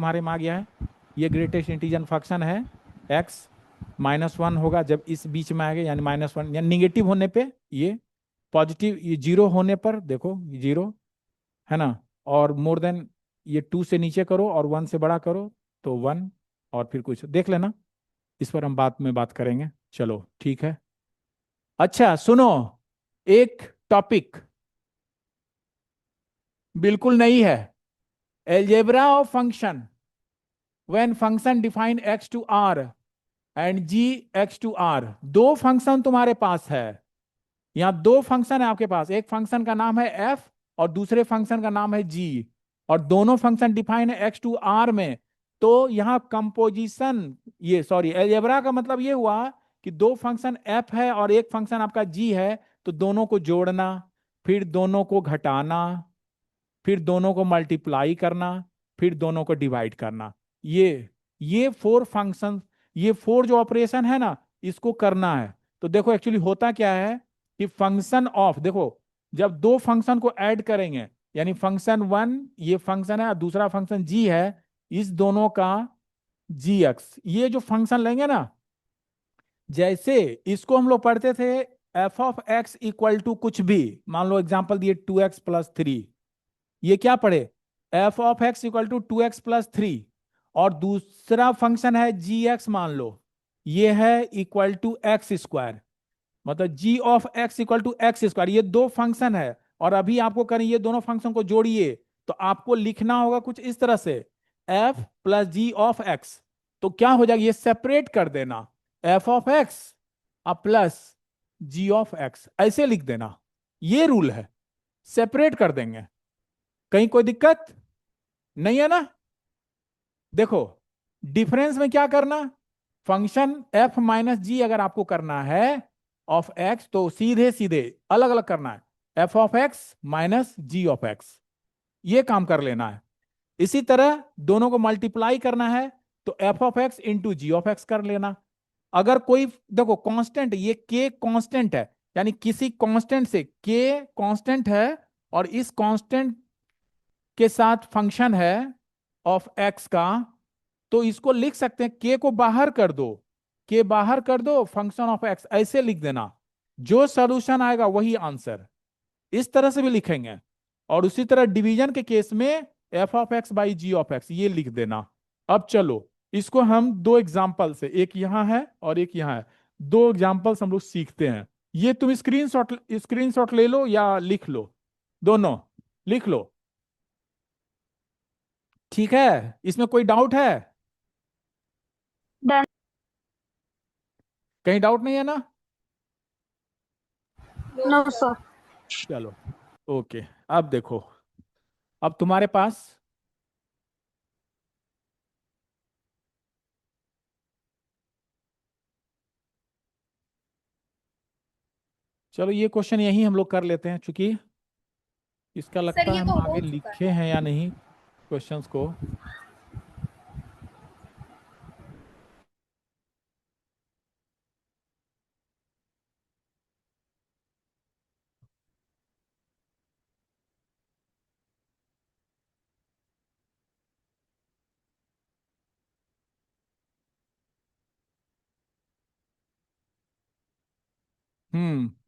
हमारे में आ गया है, ये ग्रेटेस्ट इंटीजर फंक्शन है, एक्स -1 होगा जब इस बीच में आएगा, यानी -1, यानी निगेटिव होने पे ये पॉजिटिव, ये 0 होने पर देखो 0 है ना, और मोर देन ये 2 से नीचे करो और 1 से बड़ा करो तो 1, और फिर कुछ देख लेना, इस पर हम बाद में बात करेंगे। चलो ठीक है। अच्छा सुनो, एक टॉपिक बिल्कुल नहीं है, algebra of function when function define x to R and g x to R. दो फंक्शन तुम्हारे पास है, यहां दो फंक्शन है आपके पास, एक फंक्शन का नाम है एफ और दूसरे फंक्शन का नाम है जी, और दोनों फंक्शन डिफाइन है एक्स टू आर में। तो यहां कंपोजिशन, ये सॉरी एलजेब्रा का मतलब ये हुआ कि दो फंक्शन एफ है और एक फंक्शन आपका जी है, तो दोनों को जोड़ना, फिर दोनों को घटाना, फिर दोनों को मल्टीप्लाई करना, फिर दोनों को डिवाइड करना, ये फोर फंक्शन, ये फोर जो ऑपरेशन है ना, इसको करना है। तो देखो एक्चुअली होता क्या है कि फंक्शन ऑफ, देखो जब दो फंक्शन को ऐड करेंगे, यानी फंक्शन वन ये फंक्शन है और दूसरा फंक्शन जी है, इस दोनों का जी एक्स, ये जो फंक्शन लेंगे ना, जैसे इसको हम लोग पढ़ते थे f of x equal to कुछ भी, मान लो एग्जांपल दिए 2x+3, ये क्या पढ़े, f of x equal to 2x+3, और दूसरा फंक्शन है जी एक्स, मान लो ये है इक्वल टू एक्स स्क्वायर, मतलब g of x equal to x square, ये दो फंक्शन है। और अभी आपको करें ये दोनों फंक्शन को जोड़िए, तो आपको लिखना होगा कुछ इस तरह से, f plus g of x, तो क्या हो जाएगा, ये सेपरेट कर देना, एफ ऑफ एक्स और प्लस जी ऑफ एक्स, ऐसे लिख देना, ये रूल है, सेपरेट कर देंगे, कहीं कोई दिक्कत नहीं है ना। देखो डिफरेंस में क्या करना, फंक्शन एफ माइनस जी अगर आपको करना है ऑफ एक्स, तो सीधे सीधे अलग अलग करना है, f of x minus g of x, ये काम कर लेना है। इसी तरह दोनों को मल्टीप्लाई करना है, तो f of x into g of x कर लेना। अगर कोई देखो कांस्टेंट, ये के कांस्टेंट है, यानी किसी कांस्टेंट से, के कांस्टेंट है और इस कांस्टेंट के साथ फंक्शन है ऑफ एक्स का, तो इसको लिख सकते हैं के को बाहर कर दो, के बाहर कर दो फंक्शन ऑफ एक्स, ऐसे लिख देना, जो सॉल्यूशन आएगा वही आंसर, इस तरह से भी लिखेंगे। और उसी तरह डिवीजन के केस में f of x by g of x, ये लिख देना। अब चलो इसको हम दो एग्जाम्पल से, एक यहां है और एक यहां है, दो एग्जाम्पल्स हम लोग सीखते हैं। ये तुम स्क्रीनशॉट ले लो या लिख लो, दोनों लिख लो, ठीक है। इसमें कोई डाउट है, डन। कहीं डाउट नहीं है ना। No sir. चलो ओके, अब देखो, अब तुम्हारे पास चलो ये क्वेश्चन यही हम लोग कर लेते हैं, क्योंकि इसका सर लगता है ये हम तो हो आगे चुका लिखे है। हैं या नहीं क्वेश्चंस को।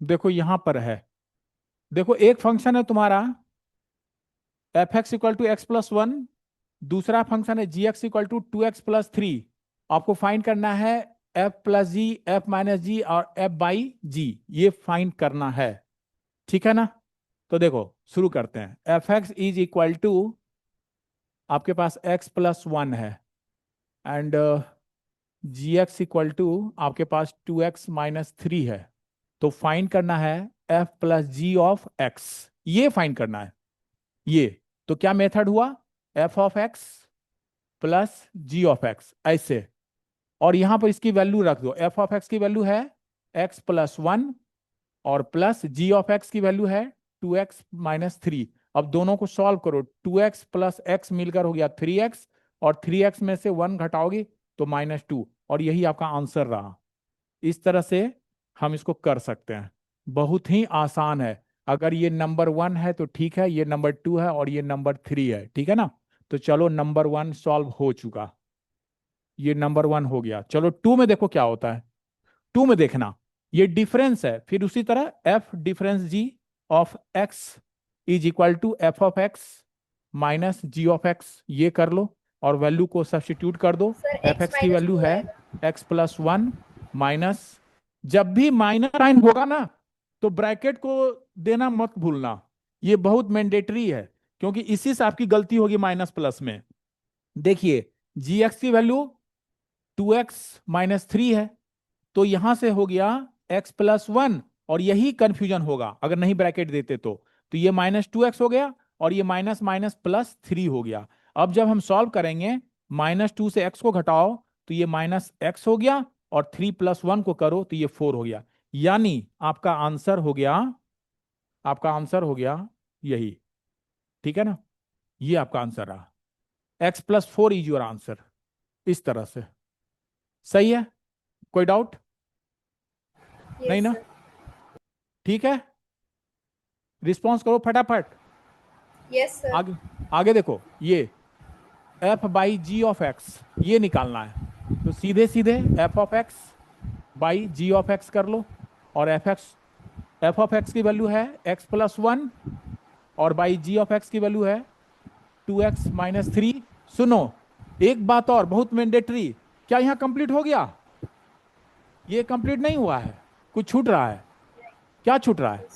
देखो यहां पर है, देखो एक फंक्शन है तुम्हारा F x equal to x+1, दूसरा फंक्शन है जी एक्स इक्वल टू 2x+3। आपको फाइंड करना है एफ प्लस जी, एफ माइनस जी और एफ बाई जी, ये फाइंड करना है, ठीक है ना। तो देखो शुरू करते हैं, f x is equal to, आपके पास x+1 है, and g x equal to आपके पास 2x-3 है। तो फाइंड करना है f plus g of x, ये फाइंड करना है, ये तो क्या मेथड हुआ, f of x plus g of x ऐसे, और यहां पर इसकी वैल्यू रख दो, एफ ऑफ एक्स की वैल्यू है x+1 और प्लस जी ऑफ एक्स की वैल्यू है 2x-3। अब दोनों को सॉल्व करो, 2x प्लस एक्स मिलकर हो गया 3x, और 3x में से 1 घटाओगे तो -2, और यही आपका आंसर रहा। इस तरह से हम इसको कर सकते हैं, बहुत ही आसान है। अगर ये नंबर 1 है तो ठीक है, ये नंबर 2 है और ये नंबर 3 है, ठीक है ना। तो चलो नंबर 1 सॉल्व हो चुका, ये नंबर 1 हो गया। चलो 2 में देखो क्या होता है। 2 में देखना, ये डिफरेंस है, फिर उसी तरह f difference g of x is equal to f of x minus g of x, ये कर लो और वैल्यू को सब्स्टिट्यूट कर दो। सर एफ x एक्स की माइनस वैल्यू टू है आएगा। एक्स प्लस 1 माइनस, जब भी माइनस साइन होगा ना तो ब्रैकेट को देना मत भूलना, ये बहुत मैंडेटरी है, क्योंकि इसी से आपकी गलती होगी माइनस प्लस में। देखिए जी एक्स की वैल्यू 2x-3 है, तो यहां से हो गया x+1, और यही कंफ्यूजन होगा अगर नहीं ब्रैकेट देते तो ये -2x हो गया और ये माइनस माइनस +3 हो गया। अब जब हम सॉल्व करेंगे, -2 से x को घटाओ तो ये -x हो गया, और 3 + 1 को करो तो ये 4 हो गया। यानी आपका आंसर हो गया, आपका आंसर हो गया यही, ठीक है ना, ये आपका आंसर रहा, x+4 इज योर आंसर, इस तरह से। सही है, कोई डाउट नहीं यस ना? सर। ठीक है, रिस्पॉन्स करो फटाफट। Yes sir. आगे, आगे देखो, ये f by g of x ये निकालना है, तो सीधे सीधे f of x by g of x कर लो, और एफ ऑफ एक्स की वैल्यू है x+1, और बाई जी ऑफ एक्स की वैल्यू है 2x-3। सुनो, एक बात और बहुत मैंडेटरी, क्या यहां कंप्लीट हो गया? ये कंप्लीट नहीं हुआ है, कुछ छूट रहा है। क्या छूट रहा है?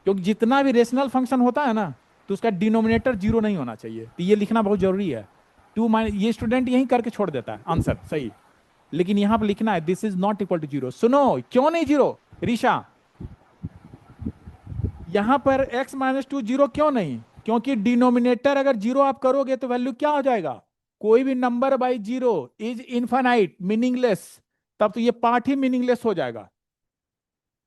क्योंकि जितना भी रेशनल फंक्शन होता है ना, तो उसका डिनोमिनेटर जीरो नहीं होना चाहिए, तो ये लिखना बहुत जरूरी है। ये स्टूडेंट यही करके छोड़ देता है आंसर सही, लेकिन यहां पर लिखना है this is not equal to zero. सुनो, क्यों नहीं जीरो ऋषा? यहां पर x-2 जीरो क्यों नहीं? क्योंकि डिनोमिनेटर अगर जीरो आप करोगे तो वैल्यू क्या हो जाएगा? कोई भी number by zero is infinite, meaningless, तब तो ये पार्ट ही मीनिंगलेस हो जाएगा,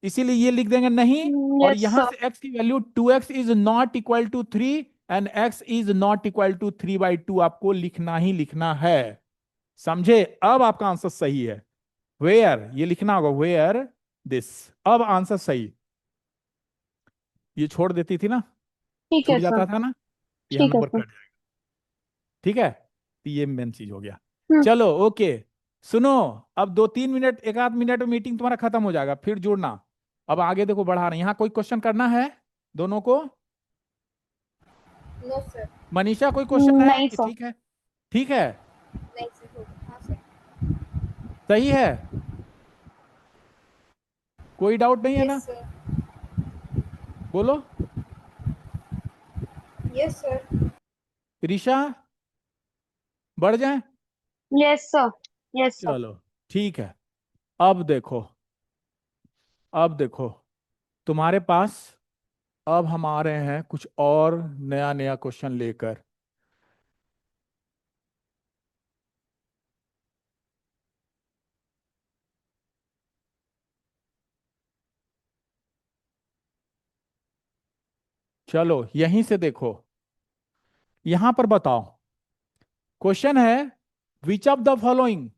इसीलिए ये लिख देंगे नहीं। और यस यहां सर। से x की वैल्यू 2x is not equal to 3 and x is not equal to 3/2 आपको लिखना ही लिखना है, समझे? अब आपका आंसर सही है, वेयर, ये लिखना होगा वेयर दिस, अब आंसर सही। ये छोड़ देती थी ना, ठीक छूट है सर। जाता था ना, यह ठीक है नंबर सर। कट जाएगा। ठीक है, तो ये मेन चीज हो गया। हम्म। चलो ओके, सुनो, अब 2-3 मिनट, एक आध मिनट में मीटिंग तुम्हारा खत्म हो जाएगा, फिर जुड़ना। अब आगे देखो, बढ़ा रहे हैं, यहाँ कोई क्वेश्चन करना है दोनों को? No sir. मनीषा कोई क्वेश्चन है नहीं कि सर। ठीक है? ठीक है, नहीं सर, हाँ सर। सही है, कोई डाउट नहीं है यस ना? सर। बोलो यस सर। ऋषा, बढ़ जाए। Yes sir. Yes sir. चलो ठीक है, अब देखो, अब देखो तुम्हारे पास, अब हम आ रहे हैं कुछ और नया नया क्वेश्चन लेकर। चलो यहीं से देखो, यहां पर बताओ, क्वेश्चन है विच ऑफ द फॉलोइंग